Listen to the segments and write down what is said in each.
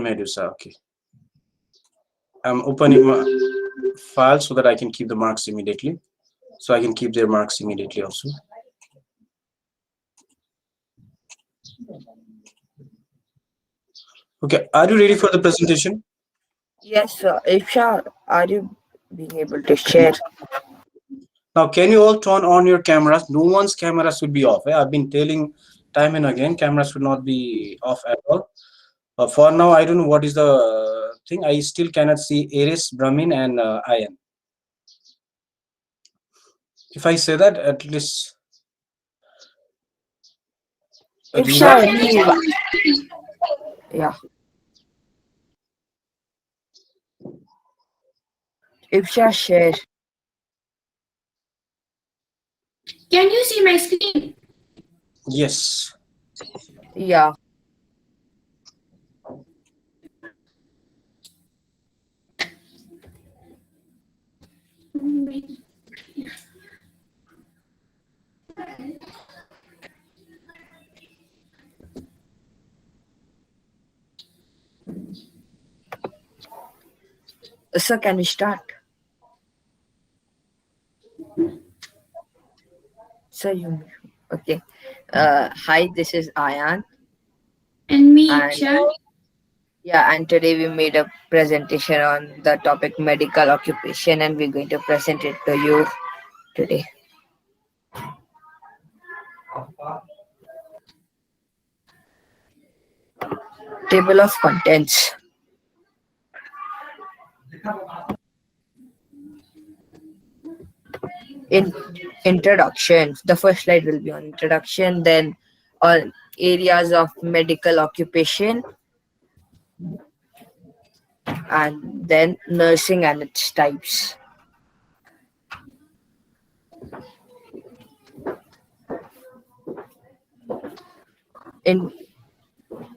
Medusa. Okay. I'm opening my file so that I can keep the marks immediately. So I can keep their marks immediately also. Okay. Are you ready for the presentation? Yes, sir. Isha, are you being able to share? Now, can you all turn on your cameras? No one's camera should be off. I've been telling time and again, cameras should not be off at all. For now, I don't know what is the thing. I still cannot see Aries, Brahmin, and Ion. If I say that, at least Isha, Riva. yeah. Isha, share. Can you see my screen? Yes. Yeah. So can we start? So you okay. Hi, this is Ayan. And me, And Isha. yeah, and today we made a presentation on the topic medical occupation and we're going to present it to you today. Table of contents. In introduction, the first slide will be on introduction, then on areas of medical occupation, and then nursing and its types. In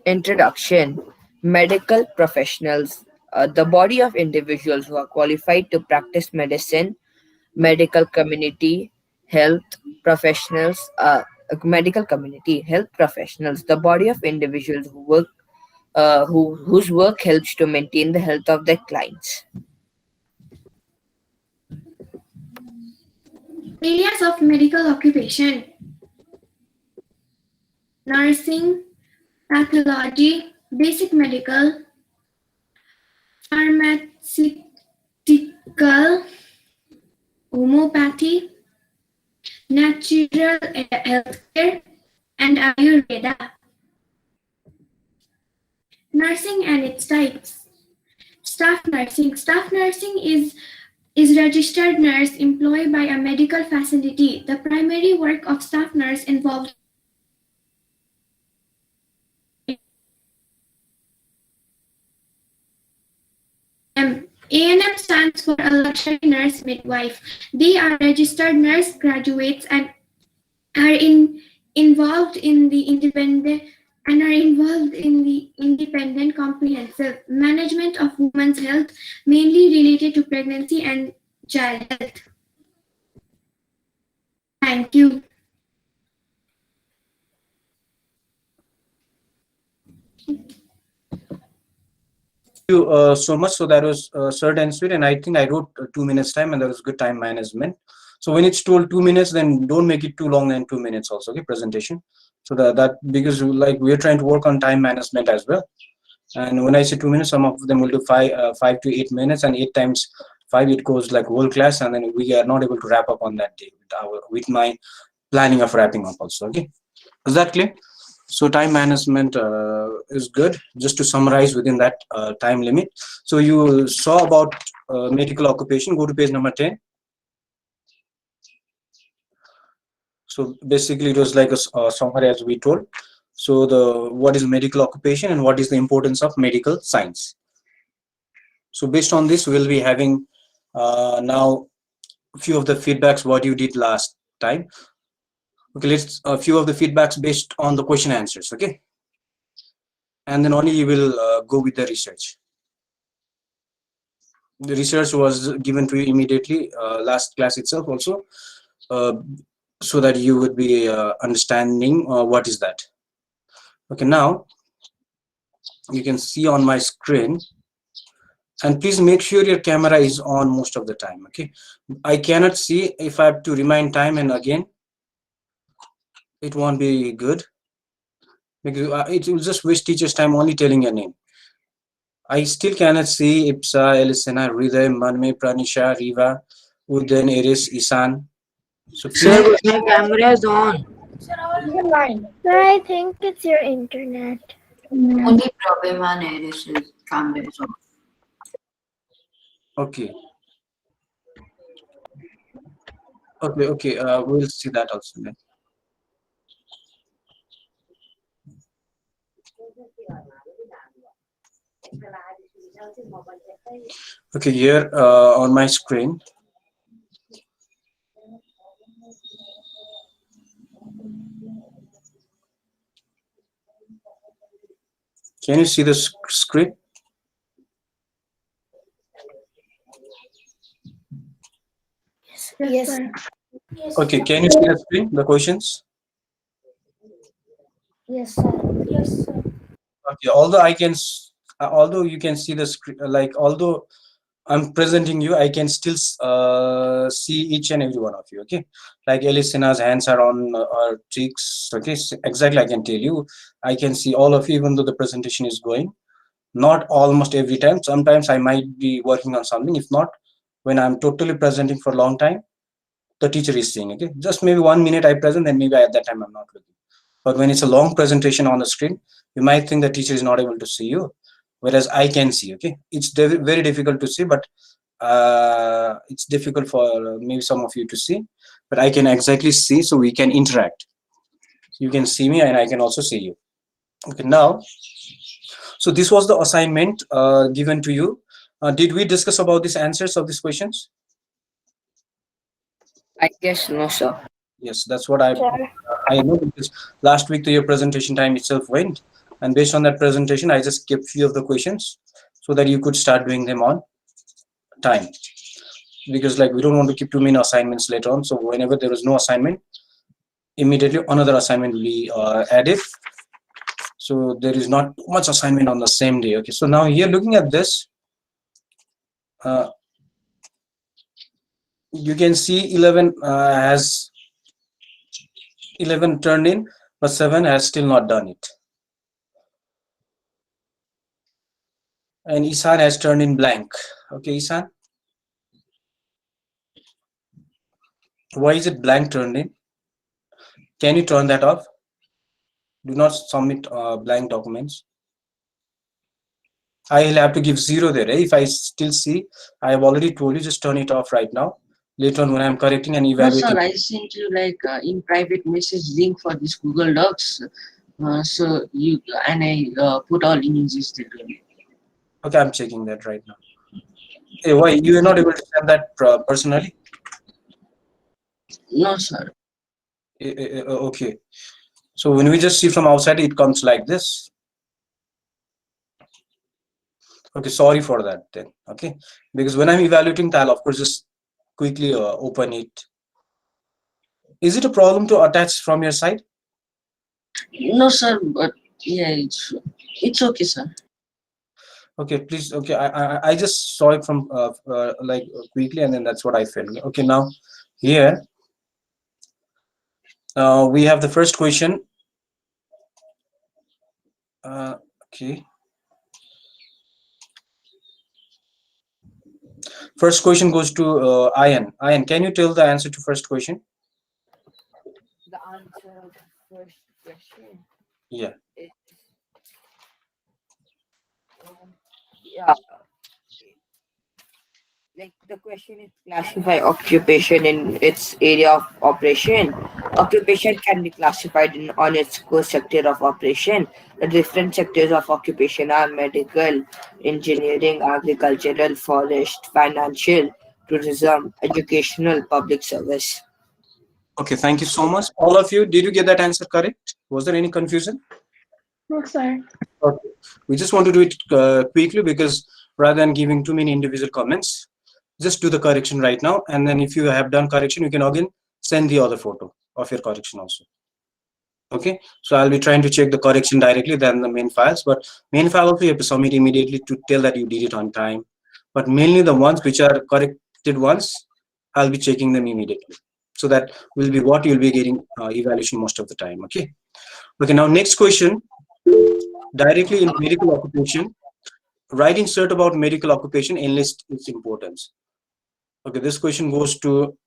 introduction, medical professionals, the body of individuals who are qualified to practice medicine, medical community, health professionals, medical community, health professionals, the body of individuals who work, whose work helps to maintain the health of their clients. Areas of medical occupation: nursing, pathology, basic medical, pharmaceutical, homeopathy, natural healthcare, and Ayurveda. Nursing and its types. Staff nursing. Staff nursing is registered nurse employed by a medical facility. The primary work of staff nurse involves A&M stands for a luxury nurse midwife. They are registered nurse graduates and are involved in the independent comprehensive management of women's health, mainly related to pregnancy and child health. Thank you. You so much. So that was short and sweet, and I think I wrote 2 minutes time, and that was good time management. So when it's told 2 minutes, then don't make it too long than 2 minutes. Also, okay, presentation. So that because like we're trying to work on time management as well. And when I say 2 minutes, some of them will do 5 to 8 minutes, and 8 times 5, it goes like whole class, and then we are not able to wrap up on that day with my planning of wrapping up also. Okay, is that clear? So time management is good. Just to summarize within that time limit. So you saw about medical occupation. Go to page number 10. So basically, it was like a summary as we told. So what is medical occupation and what is the importance of medical science. So based on this, we'll be having now a few of the feedbacks what you did last time. Okay, let's a few of the feedbacks based on the question answers. Okay, and then only you will go with the research. The research was given to you immediately last class itself also, uh, so that you would be understanding what is that. Okay, now you can see on my screen. And please make sure your camera is on most of the time. Okay, I cannot see. If I have to remind time and again, it won't be good, because it will just waste teacher's time only telling your name. I still cannot see Ipsa, Elisena, Hriday, Manme, Pranisha, Riva, Uden, Iris, Isan. So Sir, please, but my camera is on. Sir, I think it's your internet. Only problem on Iris is camera is on. okay, okay. We'll see that also then. Okay, here on my screen. Can you see the screen? Yes. Okay, can you see the screen, the questions? Yes, sir. Yes, sir. Okay, although although you can see the screen, like although I'm presenting you, I can still see each and every one of you. Okay, like Elisina's hands are on her cheeks. Okay, exactly. I can tell you, I can see all of you, even though the presentation is going. Not almost every time. Sometimes I might be working on something. If not, when I'm totally presenting for a long time, the teacher is seeing. Okay, just maybe 1 minute I present, then maybe at that time I'm not looking. But when it's a long presentation on the screen, you might think the teacher is not able to see you, whereas I can see. Okay, it's very difficult to see, but it's difficult for maybe some of you to see, but I can exactly see, so we can interact. You can see me and I can also see you. Okay, now, so this was the assignment given to you. Did we discuss about these answers of these questions? I guess no, sir. Yes, that's what I know, because last week to your presentation time itself went, and based on that presentation, I just kept few of the questions so that you could start doing them on time. Because like we don't want to keep too many assignments later on. So whenever there is no assignment, immediately another assignment will be added. So there is not too much assignment on the same day. Okay. So now here looking at this, you can see 11 has 11 turned in, but 7 has still not done it. And Isan has turned in blank. Okay, Isan. Why is it blank turned in? Can you turn that off? Do not submit blank documents. I'll have to give 0 there. Eh? If I still see, I have already told you, just turn it off right now. Later on, when I'm correcting and No, evaluating. sir, I sent you like in private message link for this Google Docs. So you and I put all images there. Okay, I'm checking that right now. Hey, why you are not able to send that personally? No, sir. Okay. So when we just see from outside, it comes like this. Okay, sorry for that then. Okay, because when I'm evaluating, I'll of course just quickly open it. Is it a problem to attach from your side? No, sir. But yeah, it's okay, sir. Okay, please. Okay, I just saw it from like quickly, and then that's what I felt. Okay, now here we have the first question. Okay. First question goes to Ayan. Ayan, can you tell the answer to first question? The answer of the first question Yeah. is yeah. Like the question is classify occupation in its area of operation. Occupation can be classified on its core sector of operation. The different sectors of occupation are medical, engineering, agricultural, forest, financial, tourism, educational, public service. Okay, thank you so much. All of you, did you get that answer correct? Was there any confusion? No, sir. Okay. We just want to do it quickly, because rather than giving too many individual comments, just do the correction right now. And then if you have done correction, you can again send the other photo of your correction also. Okay, so I'll be trying to check the correction directly than the main files, but main file also you have to submit immediately to tell that you did it on time. But mainly the ones which are corrected ones, I'll be checking them immediately. So that will be what you'll be getting evaluation most of the time. Okay. Okay. Now next question, directly in medical occupation, write insert about medical occupation, enlist its importance. Okay, this question goes to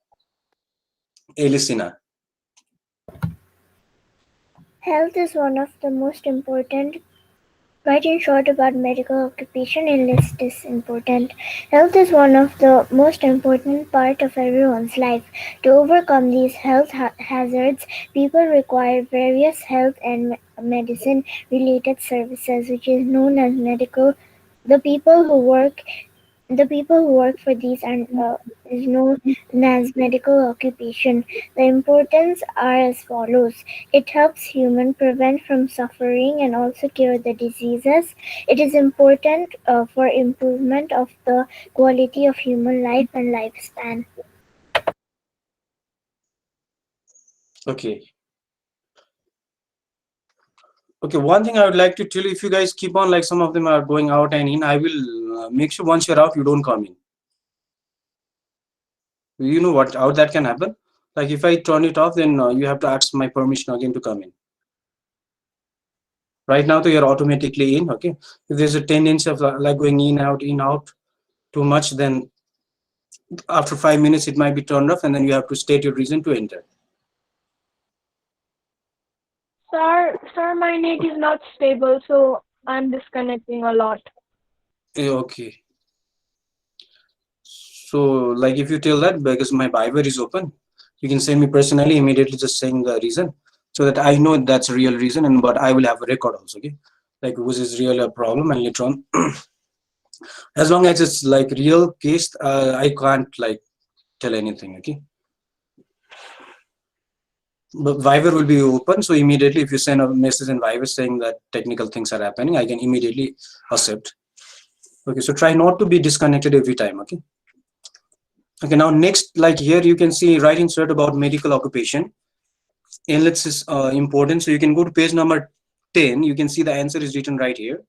Elisina. Health is one of the most important. Write in short about medical occupation and list is important. Health is one of the most important part of everyone's life. To overcome these health hazards, people require various health and medicine related services, which is known as medical. The people who work The people who work for these is known as medical occupation. The importance are as follows. It helps human prevent from suffering and also cure the diseases. It is important for improvement of the quality of human life and lifespan. Okay. Okay, one thing I would like to tell you, if you guys keep on like some of them are going out and in, I will make sure once you're out, you don't come in. You know what, how that can happen? Like if I turn it off, then you have to ask my permission again to come in. Right now, though, you're automatically in. Okay. If there's a tendency of like going in, out too much, then after 5 minutes, it might be turned off, and then you have to state your reason to enter. Sir, my net is not stable, so I'm disconnecting a lot. Okay. So, like if you tell that because my Viber is open, you can send me personally immediately just saying the reason so that I know that's a real reason and but I will have a record also. Okay. Like was this really a problem and later on as long as it's like real case, I can't like tell anything. Okay. But Viber will be open, so immediately if you send a message in Viber saying that technical things are happening, I can immediately accept. Okay, so try not to be disconnected every time. Okay. Okay, now next, like here you can see right insert about medical occupation. Inlets is important, so you can go to page number 10. You can see the answer is written right here.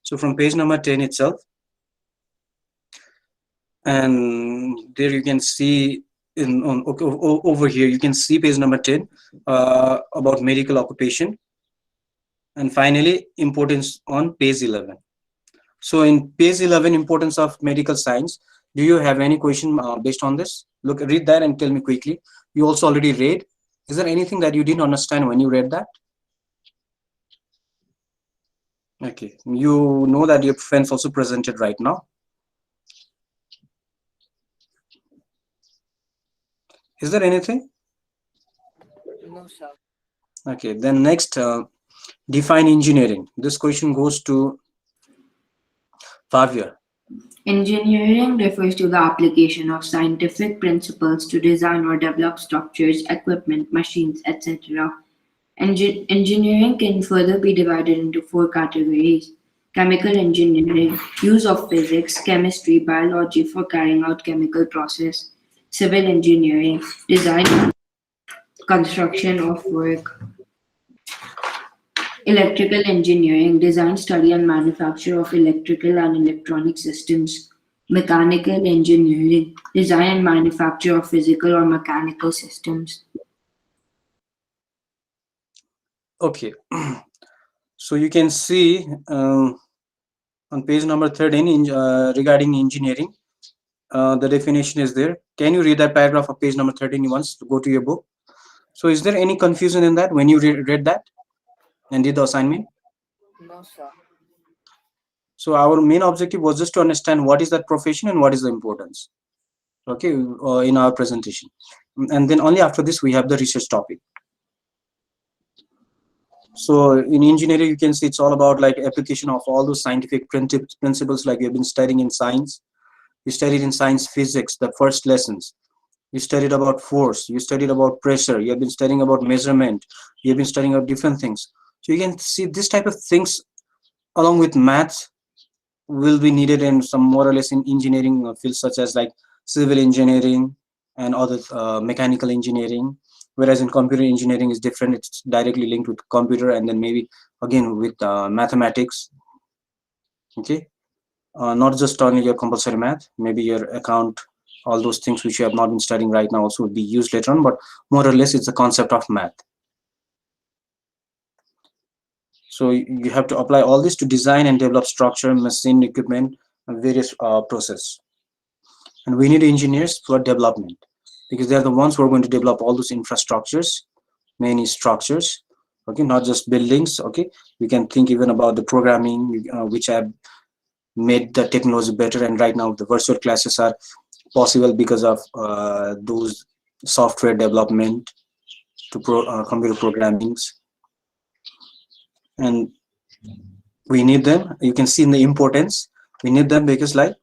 So from page number 10 itself, and there you can see in on okay, over here you can see page number 10 about medical occupation, and finally importance on page 11. So in page 11, importance of medical science. Do you have any question based on this? Look, read that and tell me quickly. You also already read. Is there anything that you didn't understand when you read that? Okay, you know that your friends also presented right now. Is there anything? No, sir. Okay, then next, define engineering. This question goes to Fabia. Engineering refers to the application of scientific principles to design or develop structures, equipment, machines, etc. Engineering can further be divided into four categories: chemical engineering, use of physics, chemistry, biology for carrying out chemical process; civil engineering, design and construction of work; electrical engineering, design, study, and manufacture of electrical and electronic systems; mechanical engineering, design and manufacture of physical or mechanical systems. Okay, so you can see on page number 13 regarding engineering, the definition is there. Can you read that paragraph of page number 13 once to go to your book? So is there any confusion in that when you read that and did the assignment? No, sir. So our main objective was just to understand what is that profession and what is the importance. Okay, in our presentation. And then only after this we have the research topic. So in engineering, you can see it's all about like application of all those scientific principles like you've been studying in science. You studied in science physics, the first lessons. You studied about force. You studied about pressure. You have been studying about measurement. You have been studying about different things. So you can see this type of things along with math will be needed in some more or less in engineering fields such as like civil engineering and other mechanical engineering whereas in computer engineering is different. It's directly linked with computer, and then maybe again with mathematics. Okay, not just only your compulsory math, maybe your account, all those things which you have not been studying right now also will be used later on, but more or less it's a concept of math. So you have to apply all this to design and develop structure, machine, equipment, and various process. And we need engineers for development, because they're the ones who are going to develop all those infrastructures, many structures. Okay, not just buildings. Okay, we can think even about the programming, which have made the technology better. And right now the virtual classes are possible because of those software development to computer programmings. And we need them. You can see in the importance, we need them because like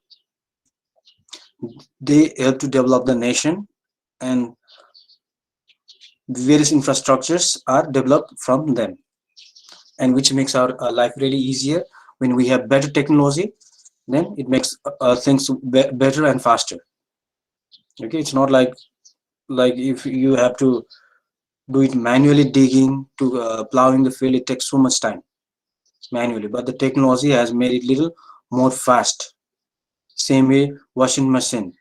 they help to develop the nation, and various infrastructures are developed from them, and which makes our life really easier. When we have better technology, then it makes things better and faster. Okay, it's not like if you have to do it manually, digging to plowing the field, it takes so much time manually, but the technology has made it little more fast. Same way washing machine,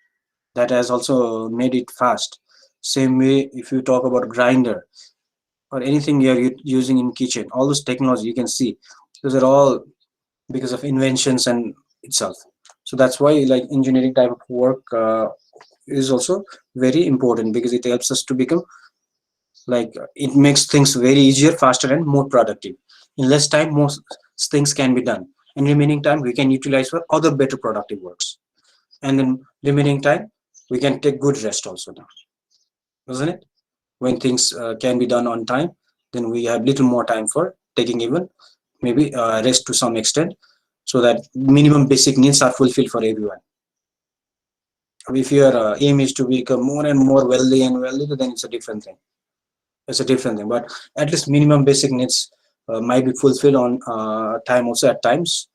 that has also made it fast. Same way if you talk about grinder or anything you're using in kitchen, all this technology you can see, those are all because of inventions and itself. So that's why like engineering type of work is also very important, because it helps us to become like, it makes things very easier, faster, and more productive. In less time most things can be done, and remaining time we can utilize for other better productive works. And then remaining time we can take good rest also now, isn't it? When things can be done on time, then we have little more time for taking even maybe rest to some extent, so that minimum basic needs are fulfilled for everyone. If your aim is to become more and more wealthy and wealthy, then it's a different thing. It's a different thing, but at least minimum basic needs might be fulfilled on time also at times.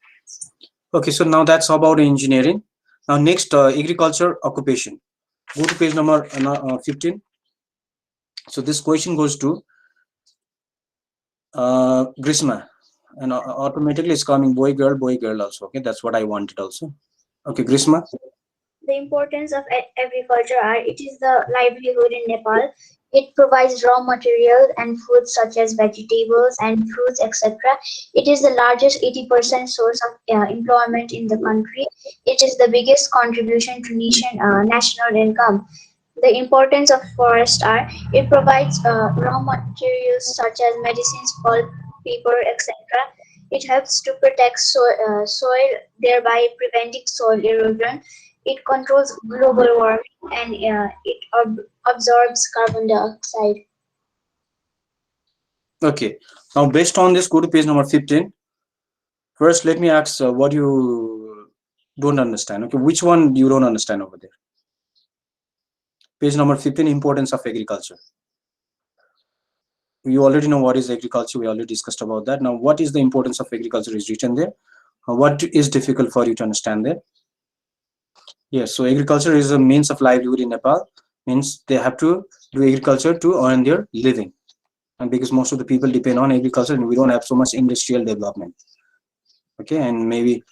Okay, so now that's about engineering. Now next, agriculture occupation. Go to page number 15. So this question goes to Grishma, and automatically it's coming boy girl also. Okay, that's what I wanted also. Okay, Grishma. The importance of agriculture are: it is the livelihood in Nepal. It provides raw materials and foods such as vegetables and fruits, etc. It is the largest 80% source of employment in the country. It is the biggest contribution to national income. The importance of forest are: it provides raw materials such as medicines, pulp, paper, etc. It helps to protect soil, thereby preventing soil erosion. It controls global warming, and it absorbs carbon dioxide. Okay, now based on this, go to page number 15. First, let me ask what you don't understand. Okay, which one you don't understand over there? Page number 15, importance of agriculture. You already know what is agriculture. We already discussed about that. Now, what is the importance of agriculture is written there. What is difficult for you to understand there? Yes, so agriculture is a means of livelihood in Nepal. Means they have to do agriculture to earn their living, and because most of the people depend on agriculture, and we don't have so much industrial development. Okay, and maybe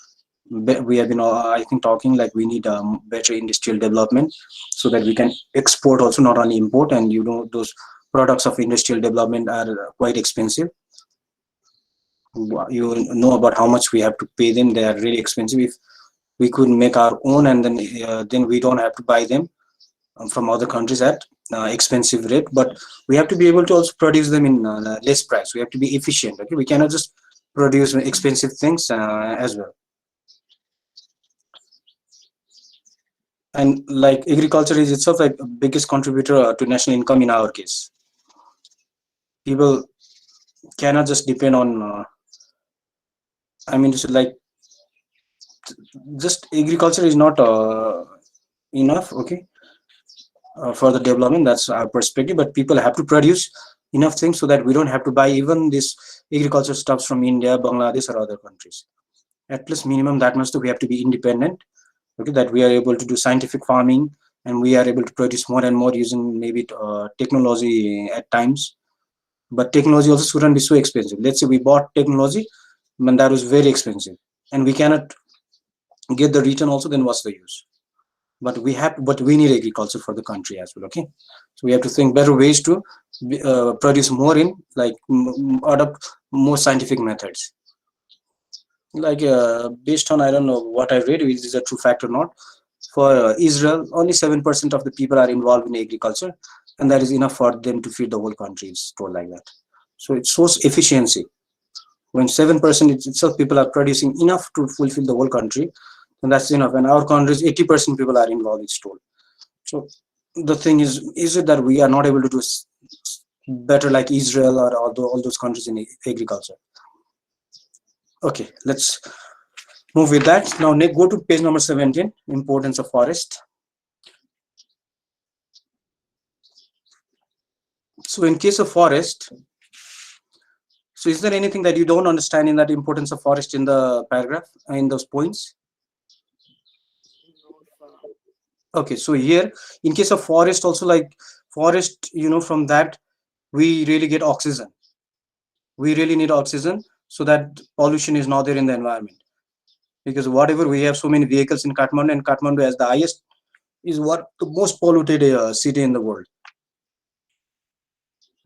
we have been I think talking like we need better industrial development, so that we can export also, not only import. And you know those products of industrial development are quite expensive. You know about how much we have to pay them. They are really expensive. If we could make our own, and then we don't have to buy them from other countries at expensive rate. But we have to be able to also produce them in less price. We have to be efficient. Okay, we cannot just produce expensive things as well. And like agriculture is itself like biggest contributor to national income in our case. People cannot just depend on I mean, just like just agriculture is not enough. Okay, for the development, that's our perspective. But people have to produce enough things so that we don't have to buy even this agriculture stuffs from India, Bangladesh, or other countries. At least minimum that much, we have to be independent. Okay, that we are able to do scientific farming and we are able to produce more and more using maybe technology at times. But technology also shouldn't be so expensive. Let's say we bought technology, and that was very expensive, and we cannot get the return also. Then what's the use? But we need agriculture for the country as well. Okay, so we have to think better ways to produce more in like adopt more scientific methods. Like based on I don't know what I read, is a true fact or not. For Israel, only 7% of the people are involved in agriculture, and that is enough for them to feed the whole country. It's told like that. So it shows efficiency. When 7% itself people are producing enough to fulfill the whole country, and that's enough. And our countries, 80% people are involved. It's told. So the thing is it that we are not able to do better like Israel or all those countries in agriculture? Okay, let's move with that. Now, Nick, go to page number 17, importance of forest. So in case of forest, so is there anything that you don't understand in that importance of forest in the paragraph, in those points? Okay, so here, in case of forest also, like forest, from that, we really get oxygen. We really need oxygen so that pollution is not there in the environment. Because whatever we have so many vehicles in Kathmandu, and Kathmandu as the highest is what the most polluted city in the world.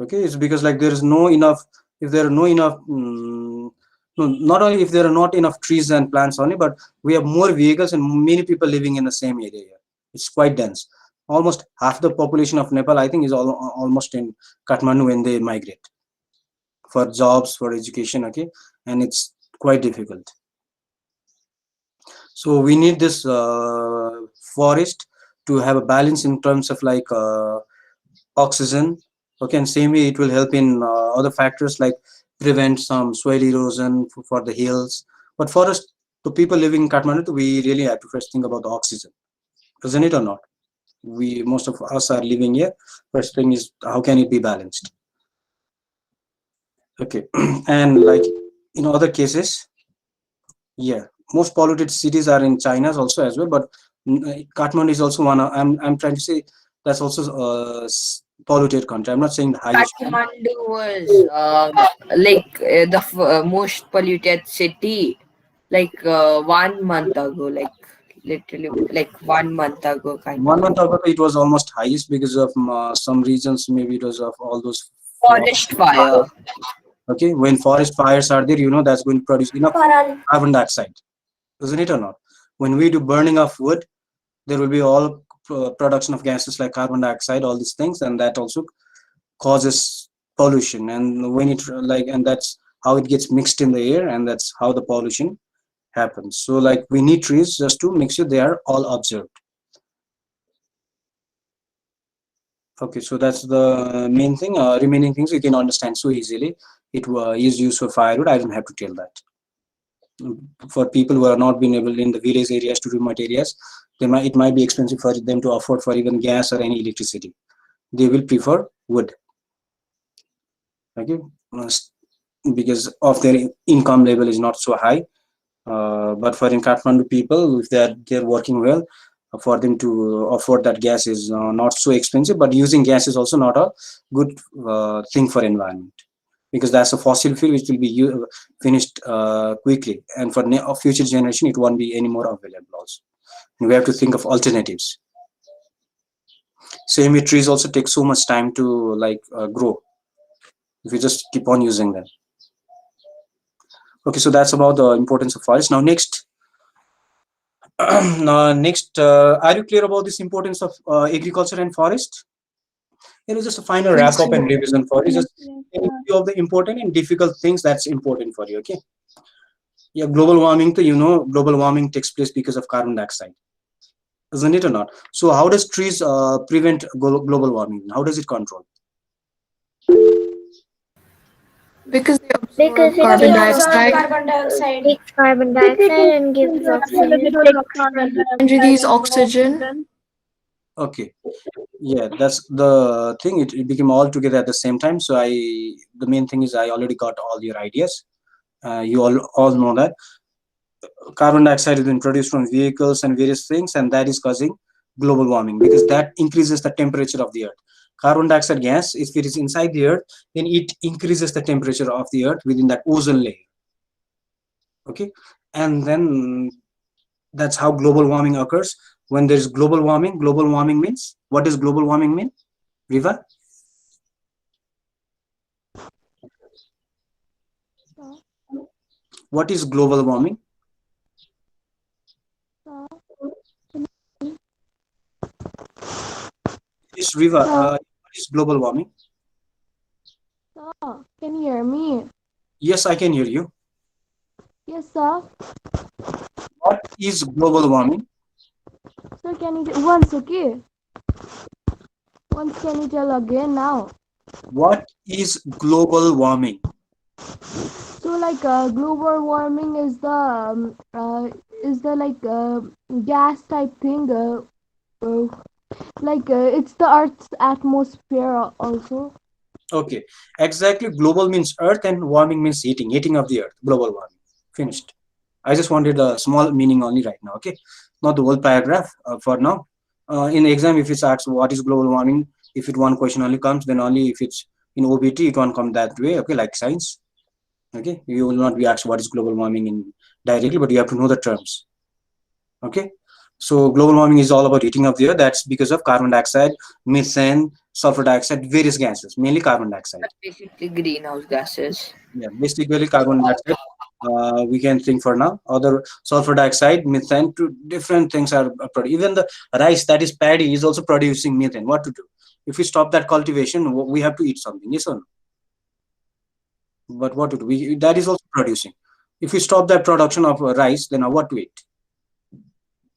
Okay, it's because like there is no enough, if there are no enough, no, not only if there are not enough trees and plants only, but we have more vehicles and many people living in the same area here. It's quite dense. Almost half the population of Nepal, I think, is almost in Kathmandu when they migrate for jobs, for education. Okay, and it's quite difficult. So we need this forest to have a balance in terms of like oxygen. Okay, and same way it will help in other factors like prevent some soil erosion for the hills. But for us, the people living in Kathmandu, we really have to first think about the oxygen, isn't it or not? We most of us are living here. First thing is how can it be balanced? Okay, and like in other cases, yeah, most polluted cities are in China also as well, but Kathmandu is also one. I'm trying to say that's also polluted country. I'm not saying the highest one. Kathmandu was like most polluted city like 1 month ago, like literally like 1 month ago, kind of. 1 month ago, it was almost highest because of some reasons. Maybe it was of all those Forest fire. okay, when forest fires are there, that's going to produce enough carbon dioxide, isn't it or not? When we do burning of wood, there will be all production of gases like carbon dioxide, all these things, and that also causes pollution. And when it like, and that's how it gets mixed in the air, and that's how the pollution happens. So like we need trees just to make sure they are all observed. Okay, so that's the main thing. Remaining things you can understand so easily. It is used for firewood. I don't have to tell that. For people who are not being able in the village areas to remote areas, it might be expensive for them to afford for even gas or any electricity. They will prefer wood. Okay, because of their income level is not so high. But for in Kathmandu people, if they're working well, for them to afford that gas is not so expensive. But using gas is also not a good thing for environment, because that's a fossil fuel which will be finished quickly, and for future generation it won't be any more available also. And we have to think of alternatives. Same with trees also take so much time to like grow if we just keep on using them. Okay, so that's about the importance of forest. Now next, are you clear about this importance of agriculture and forest? Just a final wrap up and revision for you. Just a few of the important and difficult things that's important for you. Okay. Yeah, global warming. Global warming takes place because of carbon dioxide, isn't it or not? So how does trees prevent global warming? How does it control? Because they Because absorb it carbon takes dioxide carbon dioxide and gives oxygen. and release oxygen. Okay. Yeah, that's the thing. It became all together at the same time. So the main thing is I already got all your ideas. You all know that carbon dioxide has been produced from vehicles and various things, and that is causing global warming, because that increases the temperature of the earth. Carbon dioxide gas, if it is inside the earth, then it increases the temperature of the earth within that ozone layer. Okay, and then that's how global warming occurs. When there is global warming means, what does global warming mean, Riva? What is global warming? Yes, Riva, what is global warming? Sir, can you hear me? Yes, I can hear you. Yes, sir. What is global warming? Sir, can you once, okay? Once, can you tell again now? What is global warming? So, like, global warming is the like gas type thing. It's the Earth's atmosphere also. Okay, exactly. Global means earth and warming means heating of the earth. Global warming. Finished. I just wanted a small meaning only right now. Okay, not the whole paragraph for now. In the exam, if it's asked what is global warming, if it one question only comes, then only if it's in OBT, it won't come that way. Okay, like science. Okay, you will not be asked what is global warming in directly, but you have to know the terms. Okay, so global warming is all about heating of the earth. That's because of carbon dioxide, methane, sulfur dioxide, various gases, mainly carbon dioxide. Basically greenhouse gases. Yeah, basically carbon dioxide. We can think for now. Other sulfur dioxide, methane, two different things are produced. Even the rice that is paddy is also producing methane. What to do? If we stop that cultivation, we have to eat something. Yes or no? But what to do? That is also producing. If we stop that production of rice, then what to eat?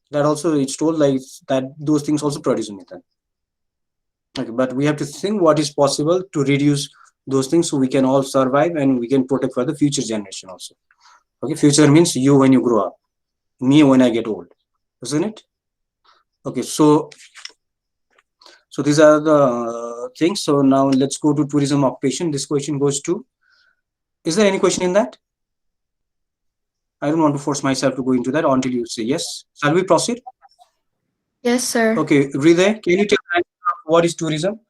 That also it's told like that those things also produce methane. Okay, but we have to think what is possible to reduce those things so we can all survive and we can protect for the future generation also. Okay, future means you when you grow up, me when I get old, isn't it? Okay, so these are the things. So now let's go to tourism occupation. This question goes to, is there any question in that? I don't want to force myself to go into that until you say yes. Shall we proceed? Yes, sir. Okay, Ride, can you tell me what is tourism?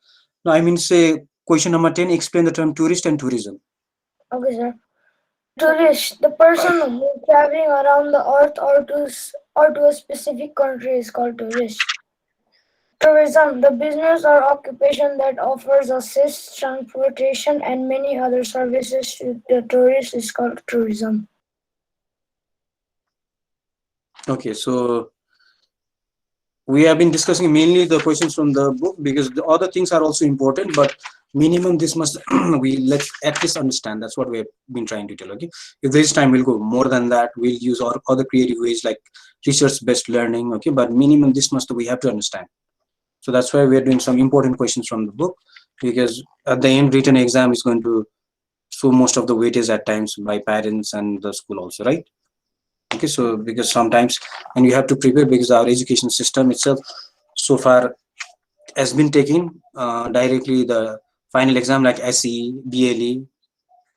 No, I mean say question number 10, explain the term tourist and tourism. Okay, sir. Tourist, the person who is traveling around the earth or to a specific country is called tourist. Tourism, the business or occupation that offers assists, transportation, and many other services to the tourist is called tourism. Okay, so we have been discussing mainly the questions from the book because the other things are also important, but minimum this must we let's at least understand. That's what we have been trying to tell. Okay, if there is time, we'll go more than that. We'll use our other creative ways like research-based learning. Okay, but minimum this must we have to understand. So that's why we are doing some important questions from the book, because at the end, written exam is going to show most of the weightage at times by parents and the school also, right? Okay, so because sometimes, and you have to prepare because our education system itself so far has been taking directly the final exam like SE, BLE,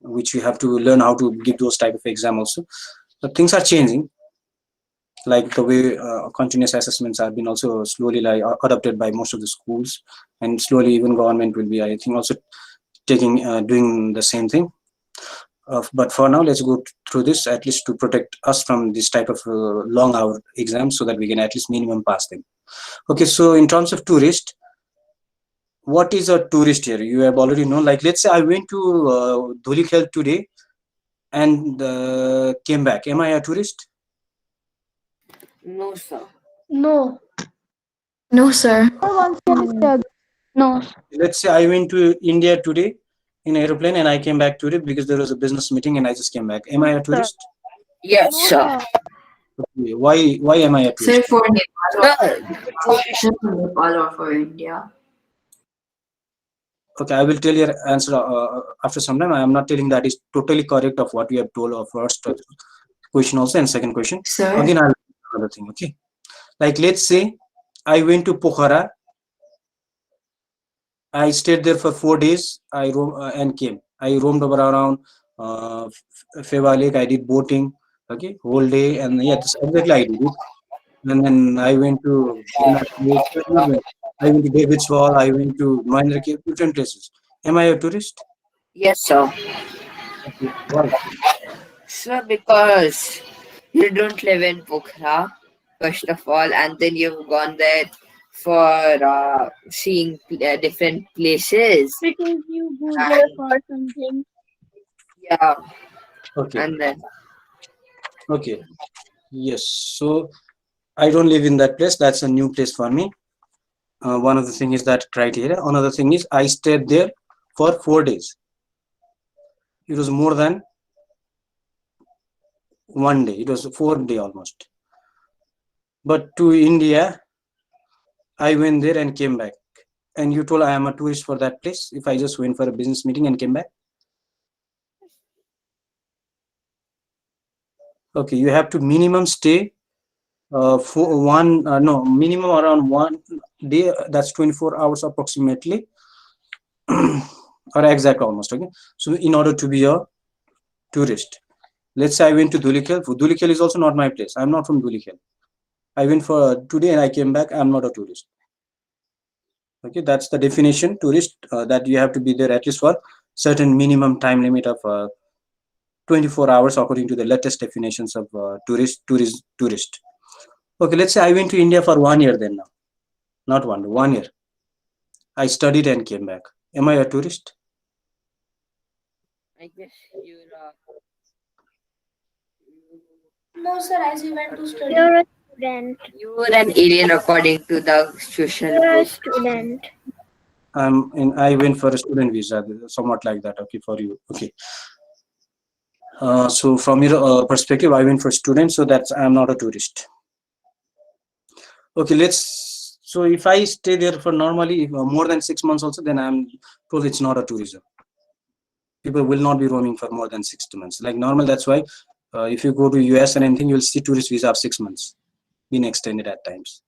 which we have to learn how to give those type of exam also. But things are changing, like the way continuous assessments have been also slowly like adopted by most of the schools, and slowly even government will be, I think, also taking doing the same thing. But for now, let's go through this at least to protect us from this type of long hour exams so that we can at least minimum pass them. Okay, so in terms of tourist, what is a tourist here? You have already known. Like, let's say I went to Dhulikhel today and came back. Am I a tourist? No, sir. No. No, sir. Sir, once, can you say again? No. Let's say I went to India today in aeroplane and I came back today because there was a business meeting and I just came back. Am I a tourist? Yes, No, sir. sir. Okay, why am I a Sir, tourist? for Nepal, Sir, for Nepal or for India? Okay, I will tell your answer after some time. I am not telling that is totally correct of what you have told of first question also and second question. Sir? Again, I'll another thing. Okay, like let's say I went to Pokhara. I stayed there for 4 days. And came. I roamed over around Feva Lake. I did boating. Okay, whole day, and yeah, that's exactly I did it. And then I went to I went to David's Wall. I went to Mahendra Cave, different places. Am I a tourist? Yes, sir. Okay. Why? Sir, because you don't live in Pokhara, first of all, and then you've gone there for seeing different places. Because you go there And for something. yeah, Okay. and then Okay. Yes. So I don't live in that place. That's a new place for me. One of the thing is that criteria. Another thing is I stayed there for 4 days. It was more than one day. It was 4 day almost. But to India, I went there and came back. And you told I am a tourist for that place. If I just went for a business meeting and came back, okay, you have to minimum stay for one no minimum around 1 day. That's 24 hours approximately, or exact almost. Okay, so in order to be a tourist, let's say I went to Dhulikhel. Dhulikhel is also not my place. I'm not from Dhulikhel. I went for 2 day and I came back. I'm not a tourist. Okay, that's the definition tourist, that you have to be there at least for certain minimum time limit of 24 hours according to the latest definitions of tourist. Okay, let's say I went to India for 1 year then now. Not 1 year. I studied and came back. Am I a tourist? I guess No, sir, as you went to study. You're a student. you're an alien according to the social You're a book. student. I went for a student visa, somewhat like that. Okay, for you. Okay. So from your perspective, I went for student, so that's I'm not a tourist. Okay, let's. So if I stay there for normally more than 6 months, also, then I'm told it's not a tourism. People will not be roaming for more than 6 months. Like normal, that's why if you go to US and anything, you'll see tourist visa of 6 months being extended at times.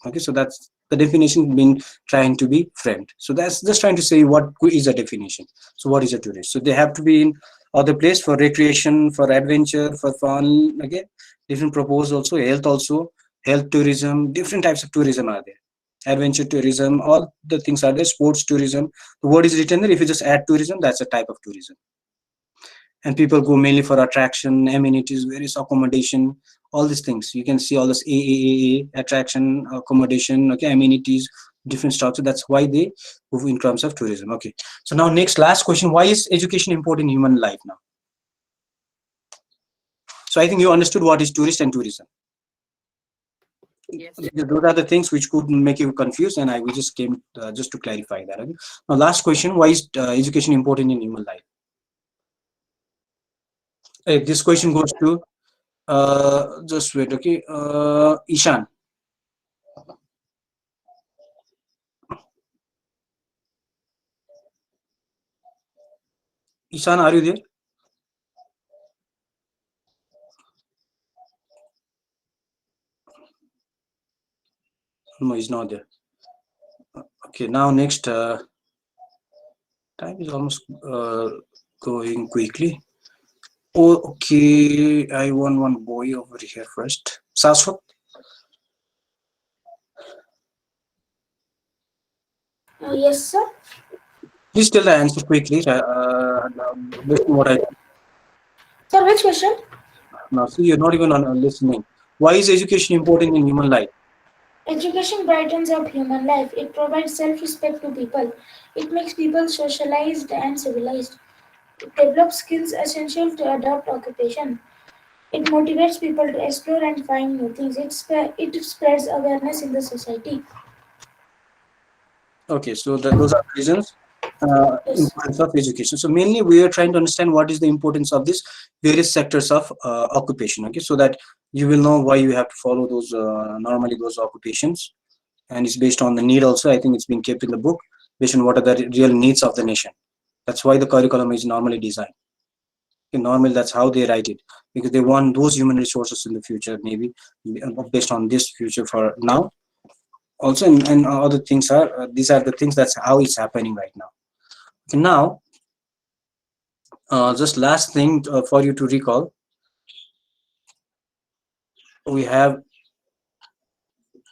Okay, so that's the definition been trying to be framed. So that's just trying to say what is a definition. So what is a tourist? So they have to be in other place for recreation, for adventure, for fun. Again, different purpose also, health tourism, different types of tourism are there. Adventure tourism, all the things are there. Sports tourism. The word is written there. If you just add tourism, that's a type of tourism. And people go mainly for attraction, amenities, various accommodation, all these things. You can see all this AAA, attraction, accommodation, okay, amenities, different stuff. So that's why they move in terms of tourism. Okay. So now next last question: why is education important in human life now? So I think you understood what is tourist and tourism. Yes. Those are the things which could make you confused, and we just came just to clarify that. Okay? Now, last question: why is education important in human life? This question goes to just wait, okay. Ishan. Ishan, are you there? No, he's not there. Okay, now next, time is almost going quickly. Oh, okay. I want one boy over here first. Saswat, Yes, sir. please tell the answer quickly. Based on what I Sir, which question? now see, you're not even listening. Why is education important in human life? Education brightens up human life. It provides self-respect to people. It makes people socialized and civilized. It develops skills essential to adopt occupation. It motivates people to explore and find new things. It spreads awareness in the society. Okay, so those are the reasons. Yes. Importance of education. So mainly we are trying to understand what is the importance of these various sectors of occupation. Okay, so that you will know why you have to follow those normally those occupations, and it's based on the need also. I think it's been kept in the book based on what are the real needs of the nation. That's why the curriculum is normally designed. Okay, normally that's how they write it, because they want those human resources in the future, maybe based on this future for now also, and other things are these are the things that's how it's happening right now. Okay, now just last thing for you to recall, we have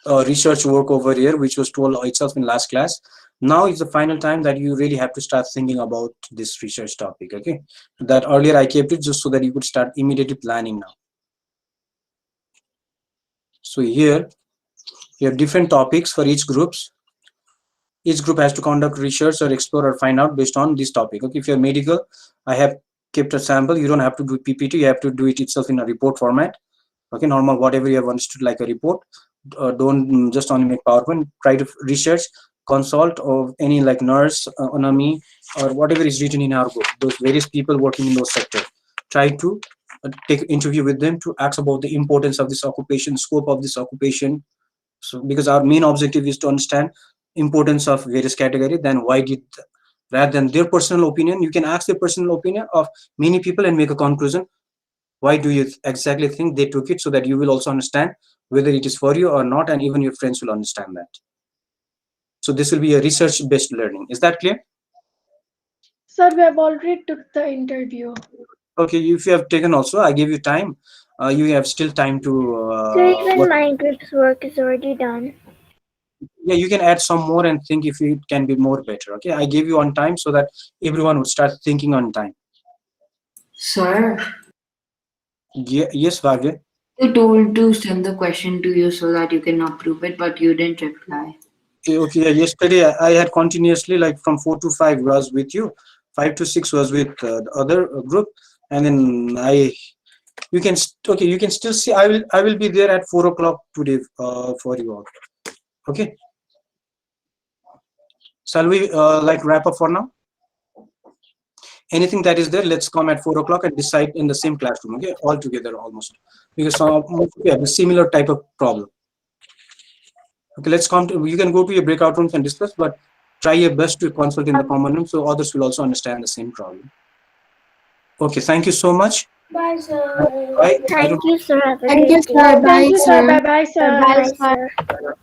research work over here, which was told itself in last class. Now is the final time that you really have to start thinking about this research topic. Okay, that earlier I kept it just so that you could start immediately planning now. So here you have different topics for each groups. Each group has to conduct research or explore or find out based on this topic. Okay, if you're medical, I have kept a sample. You don't have to do PPT. You have to do it itself in a report format. Okay, normal, whatever you have understood like a report. Don't just only make PowerPoint. Try to research, consult of any like nurse, anatomy, or whatever is written in our book. Those various people working in those sectors. Try to take interview with them to ask about the importance of this occupation, scope of this occupation. So because our main objective is to understand importance of various category, then why did, rather than their personal opinion, you can ask the personal opinion of many people and make a conclusion. Why do you exactly think they took it, so that you will also understand whether it is for you or not, and even your friends will understand that. So this will be a research based learning. Is that clear? Sir, we have already took the interview. Okay, if you have taken also, I give you time. You have still time to So even work. my group's work is already done. Yeah, you can add some more and think if it can be more better. Okay, I gave you on time so that everyone would start thinking on time. Sir, Yes, Bhavya. you told to send the question to you so that you can approve it, but you didn't reply. Okay, yeah, yesterday I had continuously like from 4 to 5 was with you, 5 to 6 was with the other group, and then you can okay, you can still see I will be there at 4 o'clock today for you all. Okay, shall we like wrap up for now? Anything that is there, let's come at 4 o'clock and decide in the same classroom. Okay, all together almost, because some yeah, the similar type of problem. Okay, let's come to, you can go to your breakout rooms and discuss, but try your best to consult in the common room so others will also understand the same problem. Okay, thank you so much. Bye, sir. Bye. I Thank don't you, sir. Have a Thank you, great day. sir. Thank Bye, you, sir. sir. Bye bye, sir. Bye, sir.